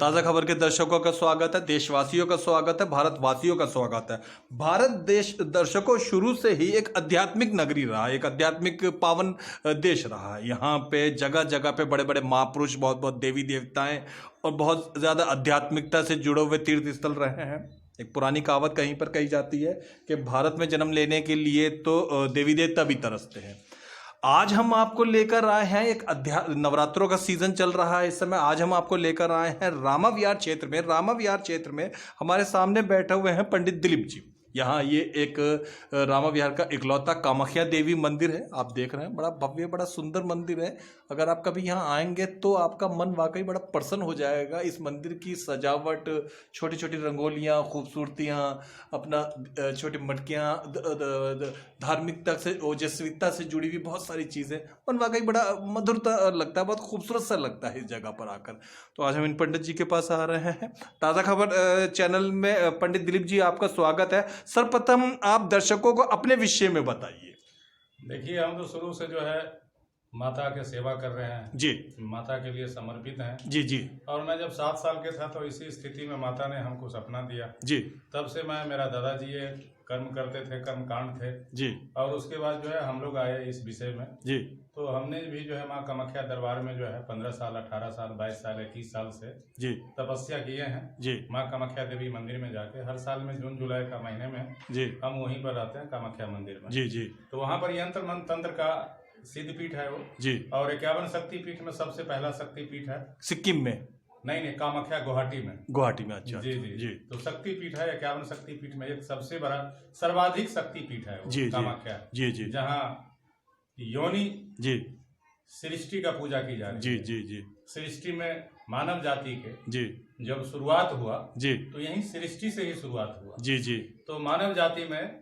ताज़ा खबर के दर्शकों का स्वागत है, देशवासियों का स्वागत है, भारतवासियों का स्वागत है। भारत देश दर्शकों शुरू से ही एक आध्यात्मिक नगरी रहा है, एक आध्यात्मिक पावन देश रहा है। यहाँ पे जगह जगह पे बड़े बड़े महापुरुष, बहुत बहुत देवी देवताएं और बहुत ज़्यादा आध्यात्मिकता से जुड़े हुए तीर्थ स्थल रहे हैं। एक पुरानी कहावत कहीं पर कही जाती है कि भारत में जन्म लेने के लिए तो देवी देवता भी तरसते हैं। आज हम आपको लेकर आए हैं एक नवरात्रों का सीजन चल रहा है इस समय। आज हम आपको लेकर आए हैं रामा विहार क्षेत्र में। रामा विहार क्षेत्र में हमारे सामने बैठे हुए हैं पंडित दिलीप जी। यहाँ ये एक रामा विहार का इकलौता कामाख्या देवी मंदिर है। आप देख रहे हैं, बड़ा भव्य, बड़ा सुंदर मंदिर है। अगर आप कभी यहाँ आएंगे तो आपका मन वाकई बड़ा प्रसन्न हो जाएगा। इस मंदिर की सजावट, छोटी छोटी रंगोलियाँ, खूबसूरतियाँ, अपना छोटी मटकियाँ, धार्मिकता से, ओजस्विता से जुड़ी हुई बहुत सारी चीज़ें, मन वाकई बड़ा मधुरता लगता है, बहुत खूबसूरत सा लगता है इस जगह पर आकर। तो आज हम इन पंडित जी के पास आ रहे हैं। ताज़ा खबर चैनल में पंडित दिलीप जी, आपका स्वागत है। सर्वप्रथम आप दर्शकों को अपने विषय में बताइए। देखिए, हम तो शुरू से जो है माता के सेवा कर रहे हैं जी, माता के लिए समर्पित हैं जी जी। और मैं जब 7 साल के था तो इसी स्थिति में माता ने हमको सपना दिया जी, तब से मेरा दादाजी ये कर्म करते थे, कर्म कांड थे जी। और उसके बाद जो है हम लोग आए इस विषय में। जी, तो हमने भी जो है माँ कामाख्या दरबार में जो है 15 साल, 18 साल, 22 साल, 21 साल से जी, तपस्या किए हैं। जी, माँ कामाख्या देवी मंदिर में जाके हर साल में जून जुलाई का महीने में जी, हम वहीं पर रहते हैं कामाख्या मंदिर में। जी, जी, तो वहाँ पर यंत्र मंत्र तंत्र का सिद्ध पीठ है वो जी। और 51 शक्ति पीठ में सबसे पहला शक्ति पीठ है। सिक्किम में? नहीं, कामाख्या गुवाहाटी में। गुवाहाटी में? अच्छा, जी अच्छा, जी जी, तो शक्ति पीठ है, 51 शक्ति पीठ में एक सबसे बड़ा सर्वाधिक शक्ति पीठ है वो, जी, जी, कामाख्या। जी, जी, जहाँ योनि जी, सृष्टि का पूजा की जा रही जी, है। जी, जी, सृष्टि में मानव जाति के जी, जब शुरुआत हुआ जी, तो यही सृष्टि से ही शुरुआत हुआ। जी, जी, तो मानव जाति में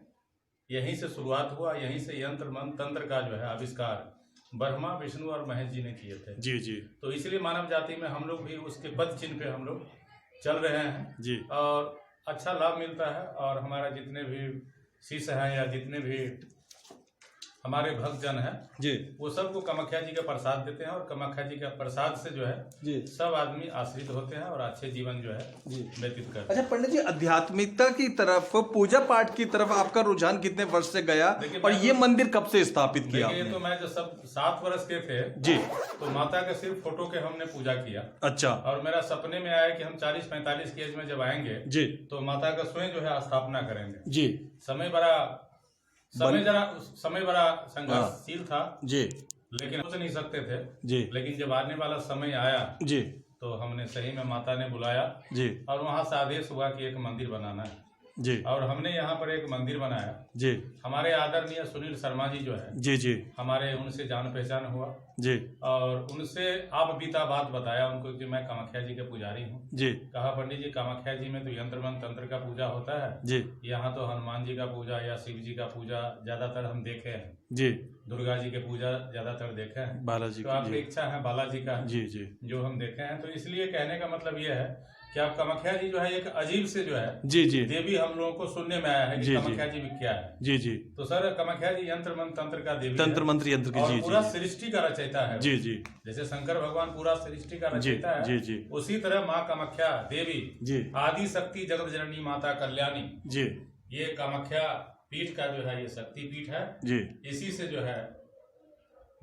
यहीं से शुरुआत हुआ, यहीं से यंत्र मंत्र तंत्र का जो है आविष्कार ब्रह्मा, विष्णु और महेश जी ने किए थे। जी, जी, तो इसलिए मानव जाति में हम लोग भी उसके पद चिन्ह पे हम लोग चल रहे हैं जी, और अच्छा लाभ मिलता है। और हमारा जितने भी शिष्य हैं या जितने भी हमारे भक्तजन हैं जी, वो सबको कामाख्या जी का प्रसाद देते हैं और कामाख्या जी का प्रसाद से जो है जी, सब आदमी आश्रित होते हैं और अच्छे जीवन जो है जी व्यतीत करते हैं। अच्छा पंडित जी, आध्यात्मिकता की तरफ, पूजा पाठ की तरफ आपका रुझान कितने वर्ष से गया देखिए, और ये मंदिर कब से स्थापित किया देखिए, आपने? तो मैं जो सब 7 वर्ष के थे जी, तो माता के सिर्फ फोटो के हमने पूजा किया। अच्छा, और मेरा सपने में आया कि हम 40-45 की एज में जब आएंगे जी, तो माता का स्वयं जो है स्थापना करेंगे। जी, समय बड़ा संघर्षशील था जी, लेकिन सोच नहीं सकते थे। जी, लेकिन जब आने वाला समय आया जी, तो हमने सही में माता ने बुलाया जी, और वहां से आदेश हुआ कि एक मंदिर बनाना है जी, और हमने यहाँ पर एक मंदिर बनाया। जी, हमारे आदरणीय सुनील शर्मा जी जो है, जी, जी, हमारे उनसे जान पहचान हुआ जी, और उनसे आप बीता बात बताया उनको कि मैं कामाख्या जी के पुजारी हूँ। जी, कहा पंडित जी, कामाख्या जी में तो यंत्र मंत्र तंत्र का पूजा होता है, जी, यहाँ तो हनुमान जी का पूजा या शिव जी का पूजा ज्यादातर हम देखे हैं, जी, दुर्गा जी के पूजा ज्यादातर देखे हैं। बालाजी तो की, आपकी जी, इच्छा है बालाजी का जी, जी, जो हम देखे हैं। तो इसलिए कहने का मतलब ये है कि आप कामाख्या जी जो है एक अजीब से जो है जी, जी, देवी हम लोगों को सुनने में आया है कि जी, कामाख्या जी में क्या है। जी, जी, तो सर, कामाख्या जी यंत्र मंत्र तंत्र का देवी तंत्र है मंत्र यंत्र की, और जी, पूरा जी, सृष्टि का रचयिता है। जी, जी, जैसे शंकर भगवान पूरा सृष्टि का जी, रचयिता है, जी, जी, उसी तरह माँ कामाख्या देवी जी, आदि शक्ति जगत जननी माता कल्याणी, जी, ये कामाख्या पीठ का जो है ये शक्ति पीठ है। जी, इसी से जो है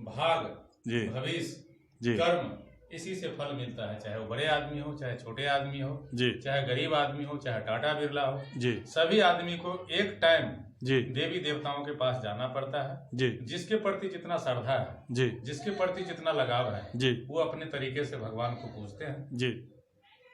भाग, जी, भविष्य, जी, कर्म, इसी से फल मिलता है। चाहे वो बड़े आदमी हो, चाहे छोटे आदमी हो, जी, चाहे गरीब आदमी हो, चाहे टाटा बिरला हो, जी, सभी आदमी को एक टाइम जी, देवी देवताओं के पास जाना पड़ता है। जी, जिसके प्रति जितना श्रद्धा है, जी, जिसके प्रति जितना लगाव है, जी, वो अपने तरीके से भगवान को पूजते हैं। जी।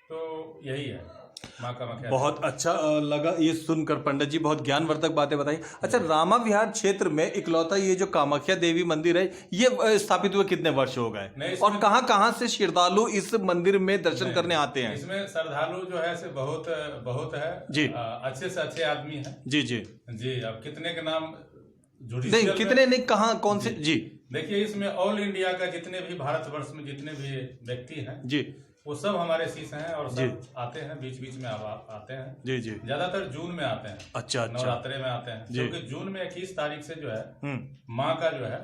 तो यही है माँ कामाख्या। बहुत अच्छा लगा ये सुनकर पंडित जी, बहुत ज्ञानवर्धक बातें बताई। अच्छा, रामा विहार क्षेत्र में इकलौता ये जो कामाख्या देवी मंदिर है, ये स्थापित हुए कितने वर्ष हो गए और कहाँ कहाँ से श्रद्धालु इस मंदिर में दर्शन करने आते हैं? इसमें श्रद्धालु जो है से बहुत बहुत है जी, अच्छे से अच्छे आदमी है। जी, जी, जी, अब कितने के नाम नहीं, जुडिशियल कितने नहीं, कहाँ, कौन से? जी, देखिए, इसमें ऑल इंडिया का जितने भी भारतवर्ष में जितने भी व्यक्ति हैं जी, वो सब हमारे शिष्य हैं और जी, सब आते हैं, बीच बीच में आते हैं। जी, जी, ज्यादातर जून में आते हैं, अच्छा, अच्छा, नवरात्रे में आते हैं, जी, क्योंकि जून में 21 तारीख से जो है हम्म, माँ का जो है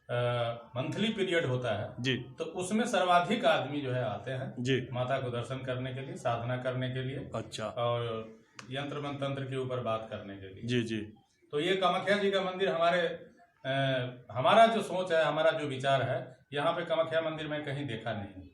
मंथली पीरियड होता है जी तो उसमें सर्वाधिक आदमी जो है आते हैं जी। माता को दर्शन करने के लिए, साधना करने के लिए अच्छा। और यंत्र मंत्र के ऊपर बात करने के लिए। जी जी। तो ये कामाख्या जी का मंदिर हमारा जो सोच है, हमारा जो विचार है, यहाँ पे कामाख्या मंदिर में कहीं देखा नहीं।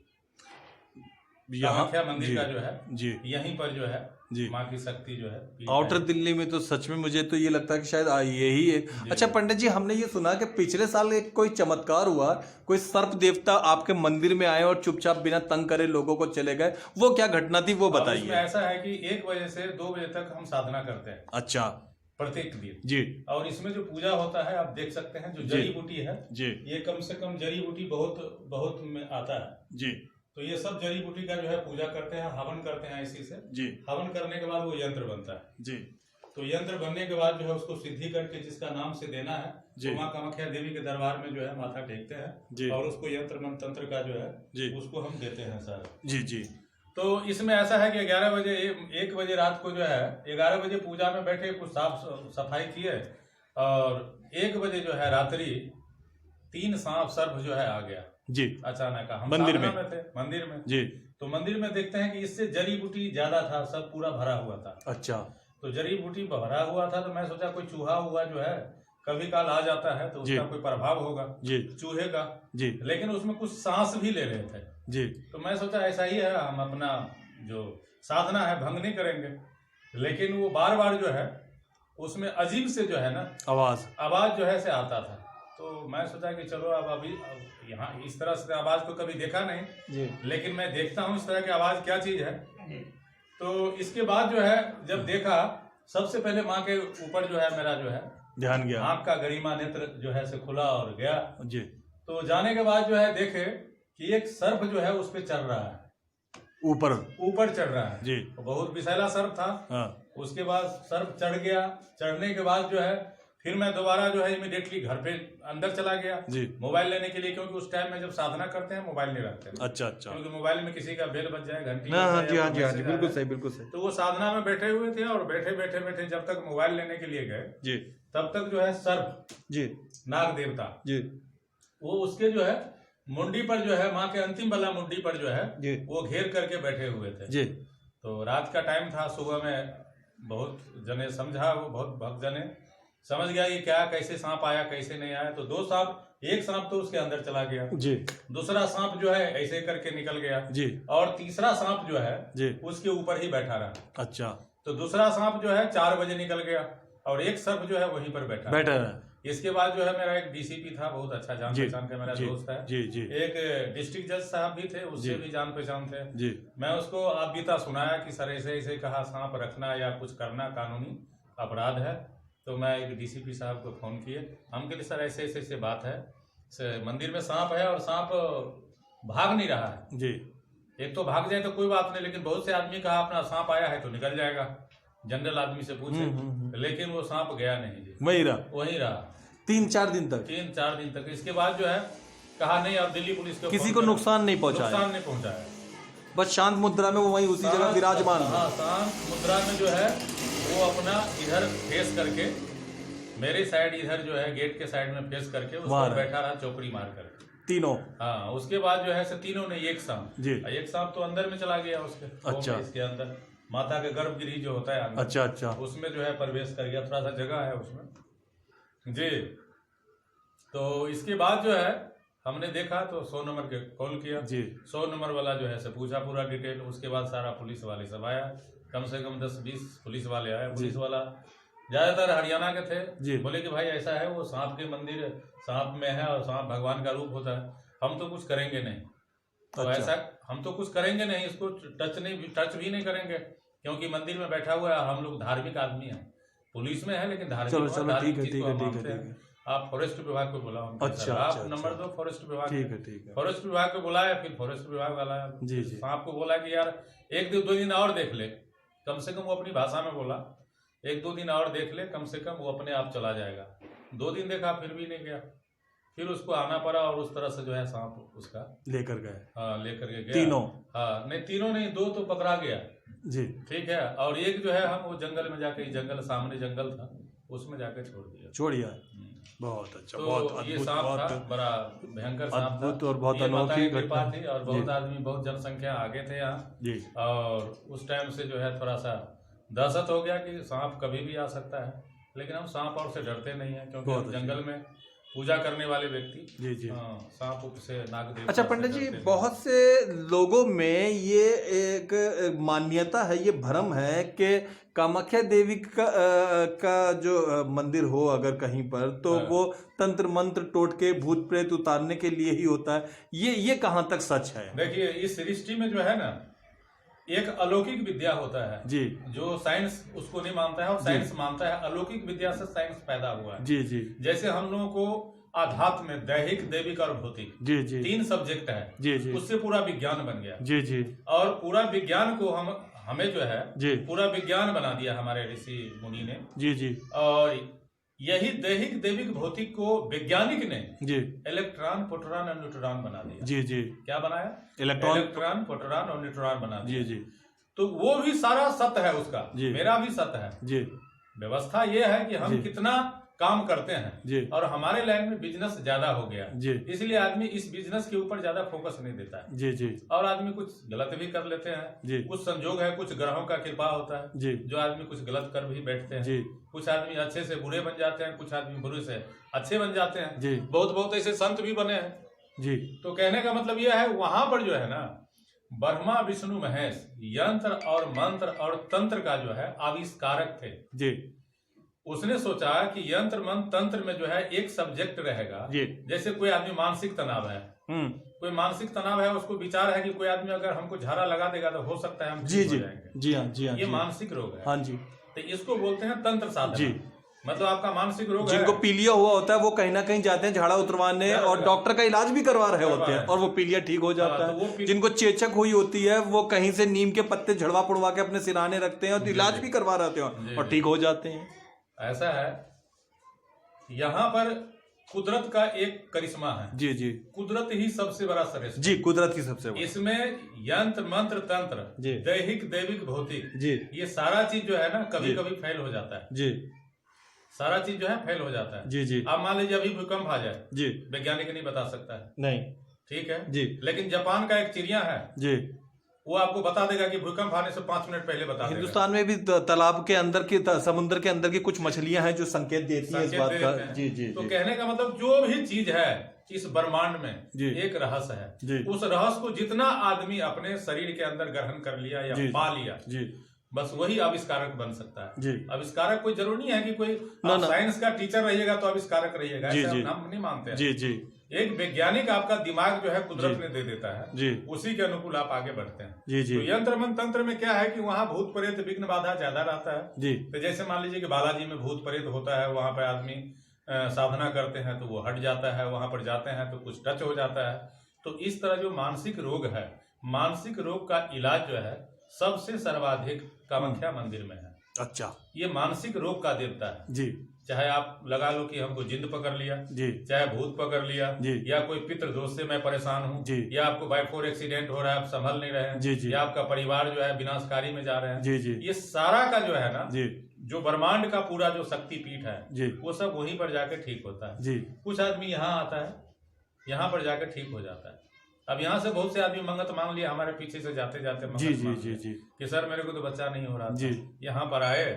कामाख्या मंदिर का जो है जी यहीं पर जो है जी माँ की शक्ति जो है आउटर दिल्ली में तो सच में मुझे तो ये लगता है कि शायद यही है। अच्छा पंडित जी, हमने ये सुना कि पिछले साल एक कोई चमत्कार हुआ, कोई सर्प देवता आपके मंदिर में आए और चुपचाप बिना तंग करे लोगों को चले गए, वो क्या घटना थी वो बताइए। ऐसा है कि 1 बजे से 2 बजे तक हम साधना करते हैं। अच्छा। प्रत्येक दिन जी। और इसमें जो पूजा होता है आप देख सकते हैं, जो जड़ी बूटी है जी, ये कम से कम जड़ी बूटी बहुत बहुत में आता है जी। तो ये सब जड़ी बूटी का जो है पूजा करते हैं, हवन करते हैं इसी से जी। हवन करने के बाद वो यंत्र बनता है जी। तो यंत्र बनने के बाद जो है उसको सिद्धि करके जिसका नाम से देना है तो माँ कामाख्या देवी के दरबार में जो है माथा टेकते हैं और उसको यंत्र मंत्र का जो है उसको हम देते हैं सर। जी जी। तो इसमें ऐसा है कि 11 बजे 1 बजे रात को जो है 11 बजे पूजा में बैठे, कुछ साफ सफाई किए और 1 बजे जो है रात्रि 3 सांप सर्प जो है आ गया जी अचानक। हम मंदिर में थे मंदिर में जी। तो मंदिर में देखते हैं कि इससे जड़ी बूटी ज्यादा था, सब पूरा भरा हुआ था। अच्छा। तो जड़ी बूटी भरा हुआ था तो मैं सोचा कोई चूहा हुआ जो है कभी काल आ जाता है तो उसका कोई प्रभाव होगा जी चूहे का जी। लेकिन उसमें कुछ सांस भी ले रहे थे जी। तो मैं सोचा ऐसा ही है, हम अपना जो साधना है भंग नहीं करेंगे। लेकिन वो बार बार जो है उसमें अजीब से जो है ना आवाज जो है से आता था। तो मैं सोचा कि चलो अब यहाँ इस तरह से आवाज तो कभी देखा नहीं जी। लेकिन मैं देखता हूँ इस तरह की आवाज क्या चीज है। तो इसके बाद जो है जब देखा, सबसे पहले माँ के ऊपर जो है मेरा जो है ध्यान गया, आँख का गरिमा नेत्र जो है से खुला और गया जी। तो जाने के बाद जो है देखे कि एक सर्प जो है उस पे चढ़ रहा है, ऊपर चढ़ रहा है जी। तो बहुत विषैला सर्प था। हाँ। उसके बाद सर्प चढ़ गया, चढ़ने के बाद जो है फिर मैं दोबारा जो है इमीडिएटली घर पे अंदर चला गया जी मोबाइल लेने के लिए, क्योंकि उस टाइम में जब साधना करते हैं मोबाइल नहीं रखते। अच्छा अच्छा। क्योंकि मोबाइल में किसी का बेल बज जाए, घंटी जी, बिल्कुल सही बिल्कुल सही। तो वो साधना में बैठे हुए थे और बैठे जब तक मोबाइल लेने के लिए गए जी तब तक जो है सर्प जी नाग देवता जी वो उसके जो है मुंडी पर जो है माँ के अंतिम वाला मुंडी पर जो है जी वो घेर करके बैठे हुए थे जी। तो रात का टाइम था, सुबह में बहुत जने समझा, वो बहुत भक्त जने समझ गया कि क्या कैसे सांप आया कैसे नहीं आया। तो 2 सांप, एक सांप तो उसके अंदर चला गया जी, दूसरा सांप जो है ऐसे करके निकल गया जी और तीसरा सांप जो है जी उसके ऊपर ही बैठा रहा। अच्छा। तो दूसरा सांप जो है 4 बजे निकल गया और एक सर्प जो है वहीं पर बैठा रहा। इसके बाद जो है मेरा एक डीसीपी था, बहुत अच्छा जान पहचान का मेरा दोस्त है जी जी। एक डिस्ट्रिक्ट जज साहब भी थे, उससे भी जान पहचान थे जी। मैं उसको आपबीता सुनाया कि सर ऐसे ऐसे कहा सांप रखना या कुछ करना कानूनी अपराध है। तो मैं एक डीसीपी साहब को फोन किए, हम के लिए सर ऐसे ऐसे बात है, मंदिर में सांप है और सांप भाग नहीं रहा है जी। एक तो भाग जाए तो कोई बात नहीं, लेकिन बहुत से आदमी कहा अपना सांप आया है तो निकल जाएगा, जनरल आदमी से पूछे, लेकिन वो सांप गया नहीं जी, वही रहा 3-4 दिन तक। इसके बाद जो है कहा नहीं, अब दिल्ली पुलिस को किसी को नुकसान नहीं पहुंचाया, बस शांत मुद्रा में वो वहीं उसी जगह विराजमान। हाँ, शांत मुद्रा में जो है वो अपना इधर फेस करके, मेरे साइड इधर जो है गेट के साइड में फेस करके उस पर बैठा रहा, चौकड़ी मार करके तीनों। हाँ, उसके बाद जो है तीनों ने एक सांप तो अंदर में चला गया उसके। अच्छा। इसके अंदर माता के गर्भगृह जो होता है अंदर, अच्छा, उसमें जो है प्रवेश कर गया, थोड़ा सा जगह है उसमें जी। तो इसके बाद जो है हमने देखा तो 100 नंबर के कॉल किया जी, 100 नंबर वाला जो है से पूछा पूरा डिटेल। उसके बाद सारा पुलिस वाले सब आया, कम से कम 10-20 पुलिस वाले आए। पुलिस वाला ज्यादातर हरियाणा के थे जी। बोले कि भाई ऐसा है, वो सांप के मंदिर सांप में है और सांप भगवान का रूप होता है, हम तो कुछ करेंगे नहीं। तो अच्छा। ऐसा हम तो कुछ करेंगे नहीं, इसको टच भी नहीं करेंगे, क्योंकि मंदिर में बैठा हुआ है, हम लोग धार्मिक आदमी है, पुलिस में है लेकिन धार्मिक। ठीक है। आप फॉरेस्ट विभाग को बुलाओ। अच्छा। आप नंबर दो फॉरेस्ट विभाग। ठीक है। फॉरेस्ट विभाग को बुलाया, फिर फॉरेस्ट विभाग वाला जी सांप को बोला कि यार 1-2 दिन और देख ले, कम से कम वो अपनी भाषा में बोला 1-2 दिन और देख ले, कम से कम वो अपने आप चला जाएगा। 2 दिन देखा फिर भी नहीं गया, फिर उसको आना पड़ा और उस तरह से जो है सांप उसका लेकर गए। हाँ, लेकर के गया तीनों। हाँ नहीं, तीनों नहीं, 2 तो पकड़ा गया जी, ठीक है। और एक जो है हम वो जंगल में जाके, जंगल सामने जंगल था उसमें जाके छोड़ दिया। बहुत अच्छा, तो बहुत ये अद्भुत, सांप था, बहुत बड़ा भयंकर सांप था। अद्भुत और बहुत ये माता अनोखी की कृपा घटना थी और बहुत आदमी, बहुत जनसंख्या आगे थे यहाँ जी। और उस टाइम से जो है थोड़ा सा दहशत हो गया कि सांप कभी भी आ सकता है, लेकिन हम सांप और से डरते नहीं है क्योंकि हम जंगल में पूजा करने वाले व्यक्ति जी जी सांप से नाग देवता। अच्छा पंडित जी, बहुत से लोगों में ये एक मान्यता है, ये भ्रम है कि कामाख्या देवी का जो मंदिर हो अगर कहीं पर तो वो तंत्र मंत्र टोटके भूत प्रेत उतारने के लिए ही होता है। ये कहाँ तक सच है? देखिए, इस सृष्टि में जो है ना एक अलौकिक विद्या होता है जी, जो साइंस उसको नहीं मानता है और साइंस मानता है। अलौकिक विद्या से साइंस पैदा हुआ है। जी जी जैसे हम लोगों को आध्यात्म में दैहिक, दैविक और भौतिक जी जी 3 सब्जेक्ट है। जी जी उससे पूरा विज्ञान बन गया। जी जी और पूरा विज्ञान को हमें जो है जी पूरा विज्ञान बना दिया हमारे ऋषि मुनि ने। जी जी और यही दैहिक, दैविक, भौतिक को वैज्ञानिक ने जी इलेक्ट्रॉन, प्रोटॉन और न्यूट्रॉन बना दिया। जी जी क्या बनाया? इलेक्ट्रॉन, प्रोटॉन और न्यूट्रॉन बना दिया। जी जी तो वो भी सारा सत्य है उसका, जी। मेरा भी सत्य है। जी व्यवस्था ये है कि हम जी। कितना काम करते हैं जी और हमारे लाइन में बिजनेस ज्यादा हो गया जी इसलिए आदमी इस बिजनेस के ऊपर ज्यादा फोकस नहीं देता है। जी जी और आदमी कुछ गलत भी कर लेते हैं। जी कुछ संजोग है, कुछ ग्रहों का कृपा होता है जी जो आदमी कुछ गलत कर भी बैठते हैं। जी कुछ आदमी अच्छे से बुरे बन जाते हैं, कुछ आदमी बुरे से अच्छे बन जाते हैं। जी बहुत बहुत ऐसे संत भी बने हैं। जी तो कहने का मतलब यह है, वहां पर जो है ना ब्रह्मा विष्णु महेश यंत्र और मंत्र और तंत्र का जो है आविष्कारक थे। जी उसने सोचा कि यंत्र मंत्र तंत्र में जो है एक सब्जेक्ट रहेगा। जी जैसे कोई आदमी मानसिक तनाव है, कोई मानसिक तनाव है, उसको विचार है कि कोई आदमी अगर हमको झाड़ा लगा देगा तो हो सकता है हम जी ठीक जी हो जाएंगे। जी हाँ जी हाँ ये जी मानसिक रोग है। हाँ जी। तो इसको बोलते हैं तंत्र साधना। जी। मतलब आपका मानसिक रोग है। जिनको पीलिया हुआ होता है वो कहीं ना कहीं जाते हैं झाड़ा उतरवाने और डॉक्टर का इलाज भी करवा रहे होते हैं और वो पीलिया ठीक हो जाता है। जिनको चेचक हुई होती है वो कहीं से नीम के पत्ते झड़वा पुड़वा के अपने सिराने रखते हैं और इलाज भी करवा रहते हैं और ठीक हो जाते हैं। ऐसा है, यहाँ पर कुदरत का एक करिश्मा है। जी जी कुदरत ही सबसे बड़ा श्रेष्ठ जी, कुदरत की सबसे बड़ी। इसमें यंत्र मंत्र तंत्र जी दैहिक दैविक भौतिक जी ये सारा चीज जो है ना कभी कभी फेल हो जाता है। जी सारा चीज जो है फेल हो जाता है। जी जी अब मान लीजिए अभी भूकंप आ जाए, जी वैज्ञानिक नहीं बता सकता है, नहीं ठीक है जी लेकिन जापान का एक चिड़िया है, जी वो आपको बता देगा कि भूकंप आने से 5 मिनट पहले बता देगा। हिंदुस्तान में भी तालाब के अंदर की समुद्र के अंदर की कुछ मछलियां हैं जो संकेत देती हैं इस बात का। जी जी तो कहने का मतलब जो भी चीज है इस ब्रह्मांड में जी एक रहस्य है। जी उस रहस्य को जितना आदमी अपने शरीर के अंदर ग्रहण कर लिया या जी पा लिया जी बस वही आविष्कारक बन सकता है। जी आविष्कारक कोई जरूरी नहीं है कि कोई ना, ना। साइंस का टीचर रहिएगा तो आविष्कारक रहिएगा, जी, ऐसा जी। हम नहीं मानते हैं। जी जी एक वैज्ञानिक आपका दिमाग जो है कुदरत ने दे देता है, जी उसी के अनुकूल आप आगे बढ़ते हैं। जी जी तो यंत्र मंत्र तंत्र में क्या है कि वहाँ भूत प्रेत विघ्न बाधा ज्यादा रहता है। जी तो जैसे मान लीजिए कि बालाजी में भूत प्रेत होता है, वहां पर आदमी साधना करते हैं तो वो हट जाता है, वहां पर जाते हैं तो कुछ टच हो जाता है। तो इस तरह जो मानसिक रोग है, मानसिक रोग का इलाज जो है सबसे सर्वाधिक कामाख्या मंदिर में है। अच्छा, ये मानसिक रोग का देवता है। जी चाहे आप लगा लो कि हमको जिंद पकड़ लिया, जी चाहे भूत पकड़ लिया, जी या कोई पितृ दोष से मैं परेशान हूँ, जी या आपको बाय 4 एक्सीडेंट हो रहा है, आप संभल नहीं रहे हैं, जी जी या आपका परिवार जो है विनाशकारी में जा रहे हैं, जी जी ये सारा का जो है ना जी जो ब्रह्मांड का पूरा जो शक्ति पीठ है जी वो सब वहीं पर जाके ठीक होता है। जी कुछ आदमी यहाँ आता है, यहाँ पर जाकर ठीक हो जाता है। अब यहाँ से बहुत से आदमी मंगत मांग लिया, हमारे पीछे से जाते जाते मंगत जी जी मांग जी लिया जी कि सर मेरे को तो बच्चा नहीं हो रहा था। जी यहाँ पर आए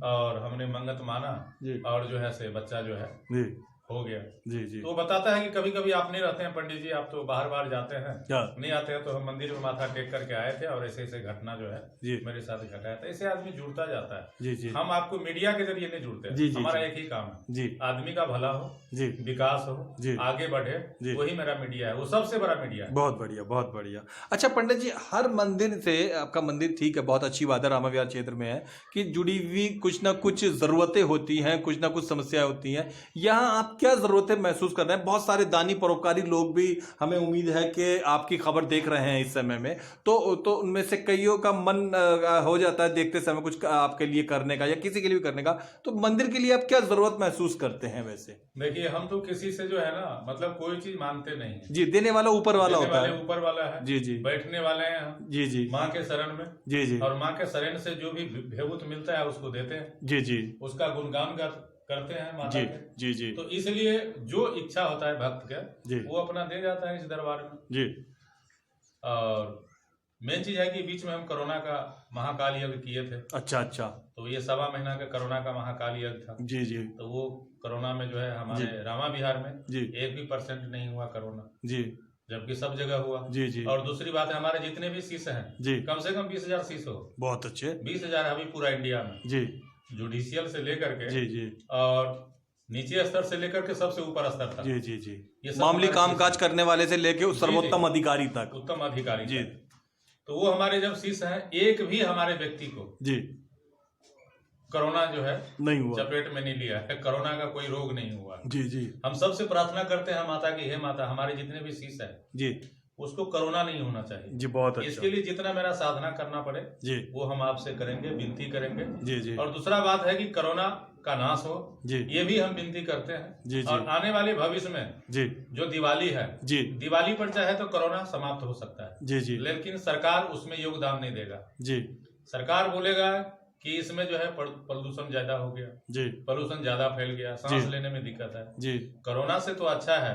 और हमने मंगत माना जी और जो है से बच्चा जो है जी हो गया। जी जी तो वो बताता है कि कभी कभी आप नहीं रहते हैं पंडित जी, आप तो बाहर बाहर जाते हैं, क्या नहीं आते हैं, तो हम मंदिर में माथा टेक करके आए थे और ऐसे ऐसे घटना जो है जी मेरे साथ घटा था। ऐसे आदमी जुड़ता जाता है। जी जी हम आपको मीडिया के जरिए नहीं जुड़ते हैं। जी, जी, हमारा जी। एक ही काम है, जी आदमी का भला हो, जी विकास हो, जी आगे बढ़े, जी। वही मेरा मीडिया है, वो सबसे बड़ा मीडिया है। बहुत बढ़िया, बहुत बढ़िया। अच्छा पंडित जी, हर मंदिर से आपका मंदिर ठीक है, बहुत अच्छी बात है, रामा विहार क्षेत्र में है कि जुड़ी हुई कुछ ना कुछ जरूरतें होती हैं, कुछ ना कुछ समस्याएं होती हैं। यहाँ आप क्या जरूरतें महसूस कर रहे हैं? बहुत सारे दानी परोपकारी लोग भी, हमें उम्मीद है कि आपकी खबर देख रहे हैं इस समय में, तो उनमें से कईयों का मन हो जाता है देखते समय कुछ आपके लिए करने का या किसी के लिए भी करने का। तो मंदिर के लिए आप क्या जरूरत महसूस करते हैं? वैसे देखिए, हम तो किसी से जो है ना मतलब कोई चीज मानते नहीं है। जी, देने वाला ऊपर वाला होता है। ऊपर वाला है। जी जी बैठने वाले हैं हम जी जी माँ के शरण में। जी जी और माँ के शरण से जो भी भेबूत मिलता है उसको देते हैं, जी जी उसका गुणगान करते हैं माता के। जी जी। तो इसलिए जो इच्छा होता है भक्त का जी वो अपना दे जाता है इस दरबार में। जी। और मेन चीज है कि बीच में हम कोरोना का महाकाल यज्ञ किए थे। अच्छा अच्छा। तो ये 1.25 महीना का कोरोना का महाकाल यज्ञ था। जी जी। तो वो कोरोना में जो है हमारे रामा विहार में जी 1% नहीं हुआ कोरोना, जी, जबकि सब जगह हुआ। जी जी। और दूसरी बात है, हमारे जितने भी शिष्य हैं जी, कम से कम 20,000 शिष्य हो। बहुत अच्छे। 20,000 अभी पूरा इंडिया में, जी जुडिशियल से लेकर के जी जी और नीचे स्तर से लेकर के सबसे ऊपर स्तर तक। जी जी जी। ये सब मामूली हमारे कामकाज शिष्य करने वाले से लेके उस जी, जी। सर्वोत्तम अधिकारी तक। उत्तम अधिकारी जी। तक। तो वो हमारे जब शिष्य हैं, एक भी हमारे व्यक्ति को जी कोरोना जो है नहीं हुआ, चपेट में नहीं लिया है, कोरोना का कोई रोग नहीं हुआ। जी जी हम सबसे प्रार्थना करते हैं माता की, हे माता हमारे जितने भी शिष्य हैं जी उसको कोरोना नहीं होना चाहिए जी, बहुत अच्छा। इसके लिए जितना मेरा साधना करना पड़े जी वो हम आपसे करेंगे, विनती करेंगे। जी जी और दूसरा बात है कि कोरोना का नाश हो, जी ये भी हम विनती करते हैं। जी जी और आने वाले भविष्य में जी जो दिवाली है, जी दिवाली पर चाहे तो कोरोना समाप्त हो सकता है, जी जी लेकिन सरकार उसमें योगदान नहीं देगा। जी सरकार बोलेगा कि इसमें जो है प्रदूषण ज्यादा हो गया, जी प्रदूषण ज्यादा फैल गया, सांस जी। लेने में दिक्कत है। जी कोरोना से तो अच्छा है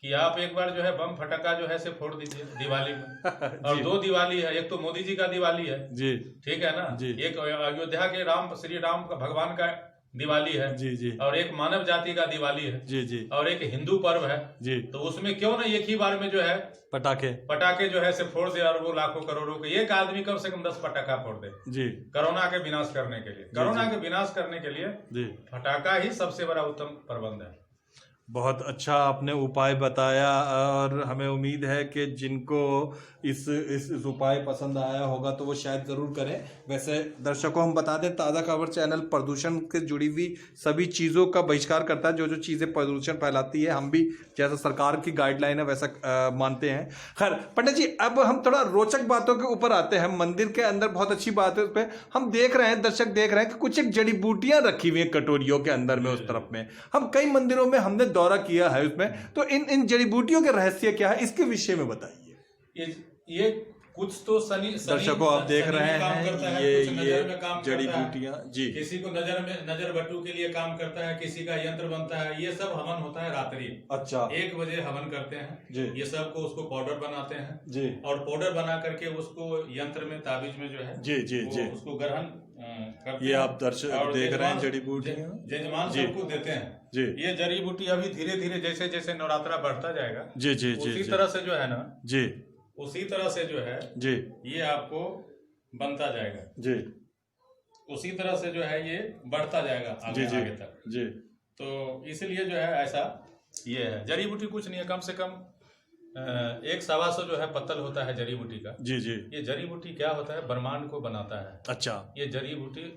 कि आप एक बार जो है बम फटका जो है से फोड़ दीजिए दिवाली में। और 2 दिवाली है, एक तो मोदी जी का दिवाली है, जी ठीक है ना, जी। एक अयोध्या के श्री राम का भगवान का दिवाली है, जी जी और एक मानव जाति का दिवाली है, जी जी और एक हिंदू पर्व है। जी। तो उसमें क्यों ना एक ही बार में जो है पटाखे जो है से फोड़ दे, और वो लाखों करोड़ों के एक आदमी कम से कम 10 पटाखा फोड़ दे जी कोरोना के विनाश करने के लिए। कोरोना के विनाश करने के लिए जी। पटाखा ही सबसे बड़ा उत्तम प्रबंध है। बहुत अच्छा आपने उपाय बताया, और हमें उम्मीद है कि जिनको इस उपाय पसंद आया होगा तो वो शायद ज़रूर करें। वैसे दर्शकों हम बता दें, ताज़ा खबर चैनल प्रदूषण से जुड़ी हुई सभी चीज़ों का बहिष्कार करता है। जो जो चीज़ें प्रदूषण फैलाती है हम भी जैसा सरकार की गाइडलाइन है वैसा मानते हैं। खैर पंडित जी, अब हम थोड़ा रोचक बातों के ऊपर आते हैं। मंदिर के अंदर बहुत अच्छी बात है, उस पर हम देख रहे हैं, दर्शक देख रहे हैं कि कुछ एक जड़ी बूटियाँ रखी हुई हैं कटोरियों के अंदर में। उस तरफ में हम कई मंदिरों में हमने दौरा किया है उसमें, तो इन जड़ी बूटियों के रहस्य क्या है, इसके विषय में बताइए। ये कुछ तो दर्शकों आप देख रहे हैं ये जड़ी बूटियां जी, किसी को नजर बट्टू के लिए काम करता है, किसी का यंत्र बनता है। ये सब हवन होता है रात्रि। अच्छा 1 बजे हवन करते हैं जी। ये सब को उसको पाउडर बनाते हैं जी, और पाउडर बना करके उसको यंत्र में ताबीज में जो है जी जी जी उसको ग्रहण करते ये हैं। आप दर्शक देख रहे हैं जड़ी बूटियां जजमान सबको देते हैं जी। ये जड़ी बूटी अभी धीरे धीरे जैसे जैसे नवरात्रा बढ़ता जाएगा जी जी जी उसी जी तरह से जो है ना, जी उसी तरह से जो है जी ये आपको बनता जाएगा, जी उसी तरह से जो है ये बढ़ता जाएगा जी आगे जी आगे तक। जी। तो इसलिए जो है ऐसा ये है। जड़ी बूटी कुछ नहीं है, कम से कम 100-125 जो है पत्तल होता है जड़ी बूटी का। जी जी। ये जड़ी बूटी क्या होता है, ब्रह्मांड को बनाता है। अच्छा। ये जड़ी बूटी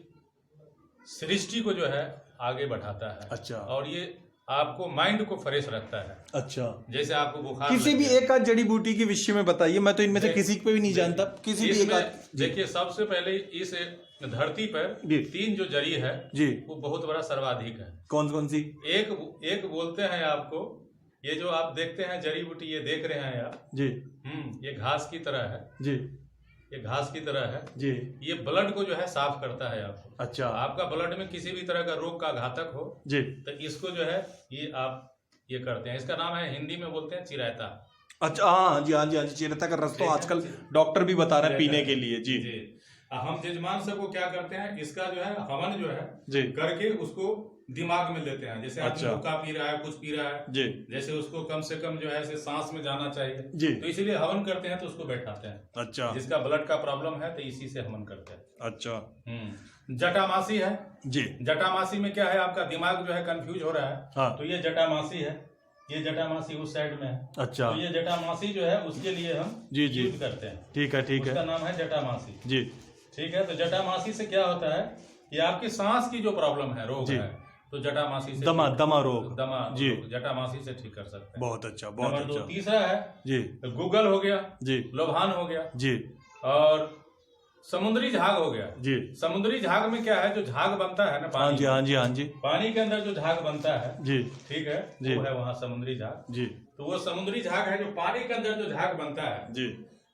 सृष्टि को जो है आगे बढ़ाता है। अच्छा। और ये आपको माइंड को फ्रेश रखता है। अच्छा। जैसे आपको बुखार किसी भी एक आध जड़ी बूटी के विषय में बताइए, मैं तो इनमें से किसी पे भी नहीं जानता। किसी भी एक आध। देखिए सबसे पहले इस धरती पर 3 जो जड़ी है जी, वो बहुत बड़ा सर्वाधिक है। कौन कौन सी? एक बोलते हैं आपको, ये जो आप देखते हैं जड़ी बूटी ये देख रहे हैं आप जी, ये घास की तरह है जी, ये घास की तरह है जी। ये ब्लड को जो है साफ करता है आपको। अच्छा। आपका ब्लड में किसी भी तरह का रोग का घातक हो जी, तो इसको जो है ये आप ये करते हैं। इसका नाम है, हिंदी में बोलते हैं चिरायता। अच्छा, हाँ जी, हाँ जी, हाँ जी। चिरता का रस तो आजकल डॉक्टर भी बता रहे हैं पीने के लिए। जी जी। हम जजमान सबको क्या करते हैं, इसका जो है हवन जो है जी करके उसको दिमाग में लेते हैं। जैसे अच्छा। आदमी हुक्का पी रहा है, कुछ पी रहा है जी, जैसे उसको कम से कम जो है ऐसे सांस में जाना चाहिए जी। तो इसीलिए हवन करते हैं, तो उसको बैठाते हैं। अच्छा। जिसका ब्लड का प्रॉब्लम है तो इसी से हवन करते हैं। अच्छा। जटामासी है जी। जटामासी में क्या है, आपका दिमाग जो है कंफ्यूज हो रहा है। हाँ। तो ये जटामासी है, ये जटामासी उस साइड में है। अच्छा। तो ये जटामासी जो है उसके लिए हम जी जी यूज करते हैं। ठीक है, ठीक उसका है नाम है जटामासी। जी। ठीक है। तो जटामासी से क्या होता है, ये आपकी सांस की जो प्रॉब्लम है, रोग जी। है, तो जटामासी से दमा रोग जी जी, जटामासी से ठीक कर सकते हैं। बहुत अच्छा, बहुत नंबर 2 अच्छा तीसरा है जी, गूगल हो गया जी, लोभान हो गया जी, और समुद्री झाग हो गया जी। समुद्री झाग में क्या है, जो झाग बनता है ना हाँ पानी, जी, हाँ जी, हाँ जी, पानी के अंदर जो झाग बनता है, जी, ठीक है, जी। वो है वहाँ समुद्री झाग। जी, तो वो समुद्री झाग है, जो पानी के अंदर जो झाग बनता है जी,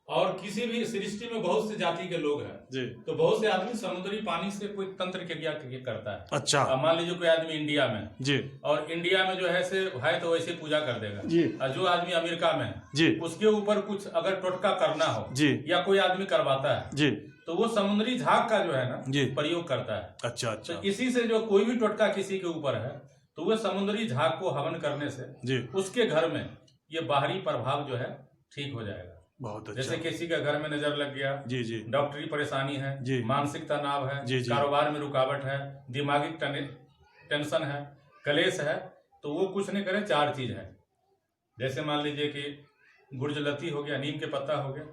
और किसी भी सृष्टि में बहुत से जाति के लोग हैं जी। तो बहुत से आदमी समुद्री पानी से कोई तंत्र क्रिया करता है। अच्छा। अब मान लीजिए कोई आदमी इंडिया में जी, और इंडिया में जो है तो वैसे पूजा कर देगा जी। और जो आदमी अमेरिका में है जी, उसके ऊपर कुछ अगर टोटका करना हो जी, या कोई आदमी करवाता है जी, तो वो समुद्री झाग का जो है ना जी प्रयोग करता है। अच्छा अच्छा तो इसी से जो कोई भी टोटका किसी के ऊपर है तो वो समुद्री झाग को हवन करने से जी, उसके घर में ये बाहरी प्रभाव जो है ठीक हो जाएगा। बहुत अच्छा। जैसे किसी के घर में नजर लग गया, जी जी डॉक्टरी परेशानी है, जी, मानसिक तनाव है, जी, जी, कारोबार में रुकावट है, दिमागी टेंशन है, कलेश है, तो वो कुछ नहीं करे, 4 चीज है। जैसे मान लीजिए कि गुर्जलती हो गया, नीम के पत्ता हो गया,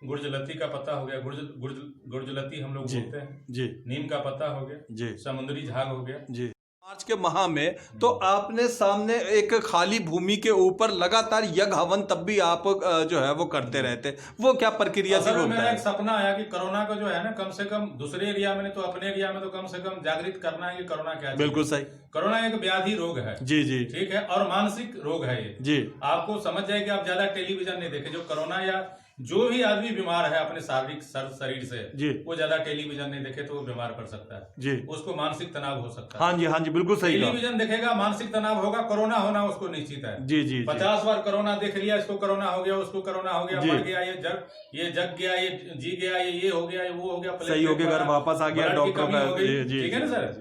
गुर्जलती का पत्ता हो गया, गुर्जलती हम लोग बोलते हैं जी, नीम का पत्ता हो गया जी, समुद्री झाग हो गया जी। मार्च के माह में तो आपने सामने एक खाली भूमि के ऊपर लगातार यज्ञ हवन तब भी आप जो है वो करते रहते, वो क्या प्रक्रिया से होता मेरा है? एक सपना आया कि कोरोना को जो है ना कम से कम दूसरे एरिया में तो अपने एरिया में तो कम से कम जागृत करना है कि कोरोना क्या है। बिल्कुल सही। कोरोना एक व्याधि रोग है। जी जी ठीक है, और मानसिक रोग है ये। जी, आपको समझ जाए कि आप ज्यादा टेलीविजन नहीं देखे। जो कोरोना या जो भी आदमी बीमार है अपने शारीरिक शरीर से जी, वो ज्यादा टेलीविजन नहीं देखे तो वो बीमार पड़ सकता है जी, उसको मानसिक तनाव हो सकता है। हाँ जी, हाँ जी, बिल्कुल सही कहा। टेलीविजन देखेगा मानसिक तनाव होगा, कोरोना होना उसको निश्चित है। जी जी 50 बार कोरोना देख लिया, इसको कोरोना हो गया, उसको कोरोना हो गया, जी। मर गया, ये जग गया, ये जी गया, ये हो गया, ये वो हो गया, सही हो गया, घर वापस आ गया, डॉक्टर का। ठीक है ना सर?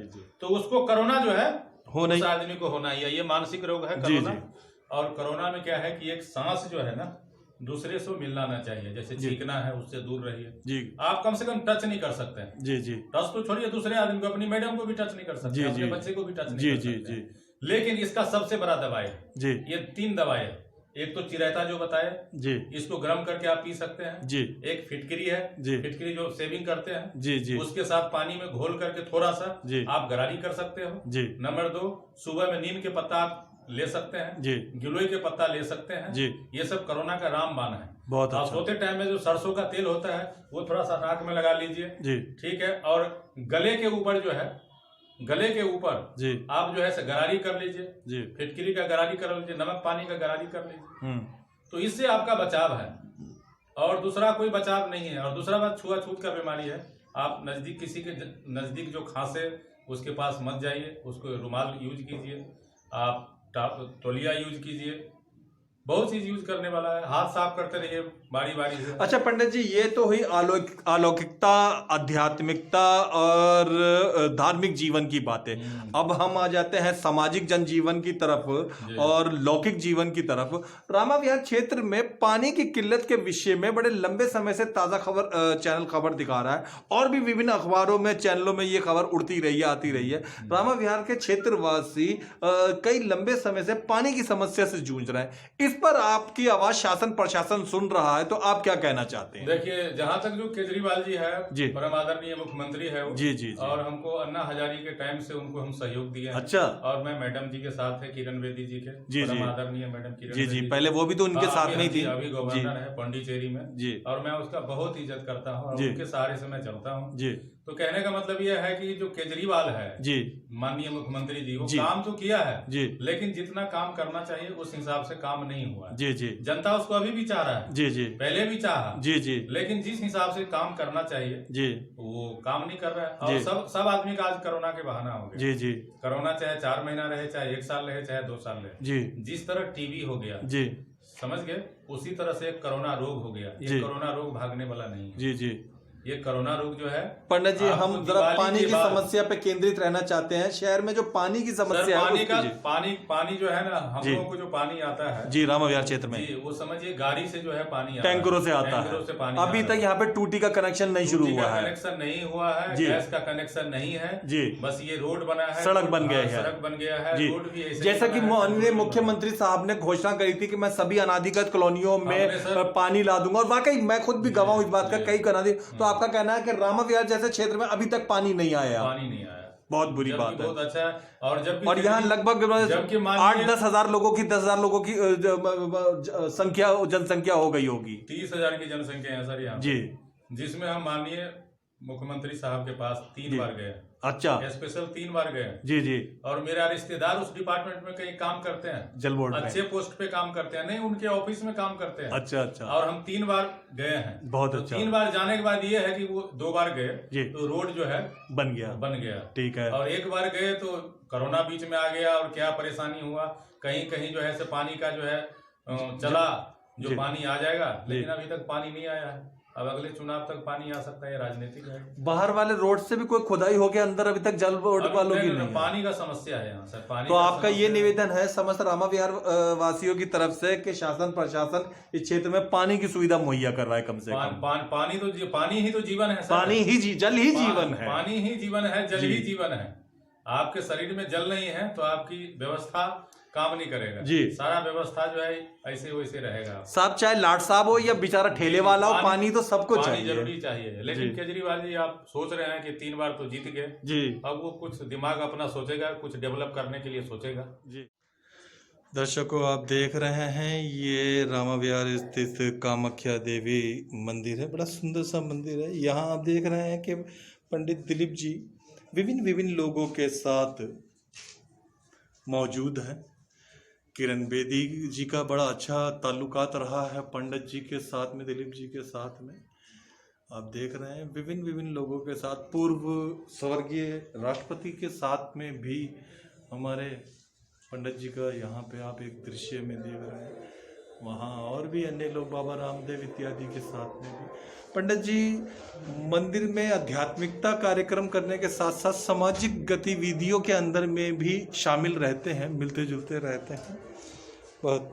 तो उसको कोरोना जो है हो नहीं, उस आदमी को होना ही है। ये मानसिक रोग है जी, कोरोना। और कोरोना में क्या है कि एक सांस जो है ना दूसरे से मिलना ना चाहिए। जैसे छींकना है उससे दूर रहिए जी, आप, कम से कम टच नहीं कर सकते हैं। जी जी टच तो छोड़िए, दूसरे आदमी को, अपनी मैडम को भी टच नहीं कर सकते, जी, अपने जी। बच्चे को भी टच नहीं जी कर जी सकते। जी लेकिन इसका सबसे बड़ा दवाई है जी ये 3 दवाई है। एक तो चिरायता जो बताए, जी इसको गर्म करके आप पी सकते हैं। जी एक फिटकरी है, जी फिटकरी जो सेविंग करते हैं, जी जी उसके साथ पानी में घोल करके थोड़ा सा जी आप गरारी कर सकते हो। जी नंबर 2, सुबह में नीम के पत्ता आप ले सकते हैं, जी गिलोय के पत्ता ले सकते हैं। जी, ये सब कोरोना का रामबाण है। बहुत आप अच्छा। सोते टाइम में जो सरसों का तेल होता है वो थोड़ा सा नाक में लगा लीजिए। जी ठीक है, और गले के ऊपर जो है, गले के ऊपर जी आप जो है गरारी कर लीजिए, जी, फिटकरी का गरारी कर लीजिए, नमक पानी का गरारी कर लीजिए। हम्म, तो इससे आपका बचाव है और दूसरा कोई बचाव नहीं है। और दूसरा बात, छुआछूत का बीमारी है। आप नजदीक किसी के नजदीक जो खांसे उसके पास मत जाइए, उसको रुमाल यूज कीजिए, आप तौलिया यूज कीजिए, बहुत चीज यूज करने वाला है। हाथ साफ करते रहिए बारी बारी से। अच्छा पंडित जी, ये तो हुई अलौकिकता, आध्यात्मिकता और धार्मिक जीवन की बातें। अब हम आ जाते हैं सामाजिक जनजीवन की तरफ और लौकिक जीवन की तरफ। रामा विहार क्षेत्र में पानी की किल्लत के विषय में बड़े लंबे समय से ताजा खबर चैनल खबर दिखा रहा है और भी विभिन्न अखबारों में, चैनलों में ये खबर उड़ती रही है, आती रही है। रामा विहार के क्षेत्रवासी कई लंबे समय से पानी की समस्या से जूझ रहे हैं। इस पर आपकी आवाज शासन प्रशासन सुन रहा है, तो आप क्या कहना चाहते हैं? देखिए, जहाँ तक जो केजरीवाल जी है, जी, परम आदरणीय मुख्यमंत्री है वो, जी, जी, जी। और हमको अन्ना हजारी के टाइम से उनको हम सहयोग दिए हैं। अच्छा। और मैं मैडम जी के साथ है, किरण बेदी जी के, जी, परम जी। आदरणीय मैडम किरण जी जी, बेदी पहले वो भी तो उनके साथ में ही थी। अभी गवर्नर है पौंडीचेरी में जी, और मैं उसका बहुत इज्जत करता हूँ और जी, उनके सहारे से मैं चलता हूँ जी। तो कहने का मतलब यह है कि जो केजरीवाल है जी, माननीय मुख्यमंत्री जी, वो जी, काम तो किया है जी, लेकिन जितना काम करना चाहिए उस हिसाब से काम नहीं हुआ है। जी जी, जनता उसको अभी भी चाह रहा है, जी जी, पहले भी चाहा, जी जी, लेकिन जिस हिसाब से काम करना चाहिए जी, वो काम नहीं कर रहा है। और जी, सब आदमी का आज कोरोना के बहाना हो गया। जी जी, कोरोना चाहे 4 महीना रहे, चाहे 1 साल रहे, चाहे 2 साल रहे, जी, जिस तरह टीबी हो गया, जी, समझ गए, उसी तरह से एक कोरोना रोग हो गया। जी। ये कोरोना रोग भागने वाला नहीं है। जी जी। ये कोरोना रोग जो है, पंडित जी, आपको हम जरा दिवाली पानी के की बाद- समस्या पे केंद्रित रहना चाहते हैं। शहर में जो पानी की सर, समस्या है पानी का जी, पानी जो है ना, हम जी। लोगों को जो पानी आता है जी, रामा विहार क्षेत्र में जी, वो समझिए गाड़ी से जो है पानी आता है, टैंकरों से आता टैंकरों से है। पानी अभी आता तक यहाँ पे टूटी का कनेक्शन नहीं शुरू टूटी हुआ का है कनेक्शन नहीं हुआ है, जी। गैस का कनेक्शन नहीं है जी, बस ये रोड बना है, सड़क बन गया हाँ, है। सड़क बन गया है, जी, रोड भी ऐसे जैसा ही कि बना है, माननीय रोड भी मुख्यमंत्री साहब ने घोषणा करी थी कि मैं सभी अनाधिकृत कॉलोनियों में हमने सर- पानी ला दूंगा, और वाकई मैं खुद भी गवाह हूं इस बात का। कई कनाडी, तो आपका कहना है कि रामा विहार जैसे क्षेत्र में अभी तक पानी नहीं आया? पानी नहीं आया, बहुत बुरी जबकि बात है। बहुत अच्छा है। और यहाँ लगभग जबकि 8-10 हजार लोगों की 10,000 लोगों की जनसंख्या हो गई होगी। 30,000 की जनसंख्या है सर यहाँ, जी, जिसमें हम माननीय मुख्यमंत्री साहब के पास 3 जी। बार गए। अच्छा, स्पेशल 3 बार गए। जी जी। और मेरा रिश्तेदार उस डिपार्टमेंट में कहीं काम करते हैं, जल बोर्ड में अच्छे पोस्ट पे काम करते हैं, नहीं उनके ऑफिस में काम करते हैं। अच्छा अच्छा। और हम 3 बार गए हैं। बहुत तो अच्छा। 3 बार जाने के बाद ये है कि वो 2 बार गए जी, तो रोड जो है बन गया। ठीक है। और 1 बार गए तो कोरोना बीच में आ गया और क्या परेशानी हुआ, कहीं कहीं जो है से पानी का जो है चला जो पानी आ जाएगा, लेकिन अभी तक पानी नहीं आया है। अब अगले चुनाव तक पानी आ सकता है, राजनीतिक है। बाहर वाले रोड से भी कोई खुदाई हो गया अंदर, अभी तक जल बोर्ड वालों की नहीं? पानी का समस्या है यहाँ सर, पानी। तो आपका ये निवेदन है समस्त रामा विहार वासियों की तरफ से कि शासन प्रशासन इस क्षेत्र में पानी की सुविधा मुहैया कर रहा है कम से कम? पानी ही तो जीवन है सर। जल ही जीवन है। पानी ही जीवन है, जल ही जीवन है। आपके शरीर में जल नहीं है तो आपकी व्यवस्था काम नहीं करेगा जी। सारा व्यवस्था जो है ऐसे वैसे रहेगा। साहब चाहे लाट साहब हो या बेचारा ठेले वाला हो, पानी तो सबको चाहिए, जरूरी चाहिए। लेकिन केजरीवाल जी आप सोच रहे हैं कि 3 बार तो जीत गए जी, अब वो कुछ दिमाग अपना सोचेगा, कुछ डेवलप करने के लिए सोचेगा जी। दर्शकों आप देख रहे हैं ये रामा विहार स्थित कामाख्या देवी मंदिर है, बड़ा सुंदर सा मंदिर है। यहाँ आप देख रहे हैं कि पंडित दिलीप जी विभिन्न लोगों के साथ मौजूद हैं। किरण बेदी जी का बड़ा अच्छा ताल्लुकात रहा है पंडित जी के साथ में, दिलीप जी के साथ में। आप देख रहे हैं विभिन्न लोगों के साथ, पूर्व स्वर्गीय राष्ट्रपति के साथ में भी हमारे पंडित जी का यहाँ पे आप एक दृश्य में देख रहे हैं। वहाँ और भी अन्य लोग, बाबा रामदेव इत्यादि के साथ में भी पंडित जी मंदिर में आध्यात्मिकता कार्यक्रम करने के साथ साथ सामाजिक गतिविधियों के अंदर में भी शामिल रहते हैं, मिलते जुलते रहते हैं। बहुत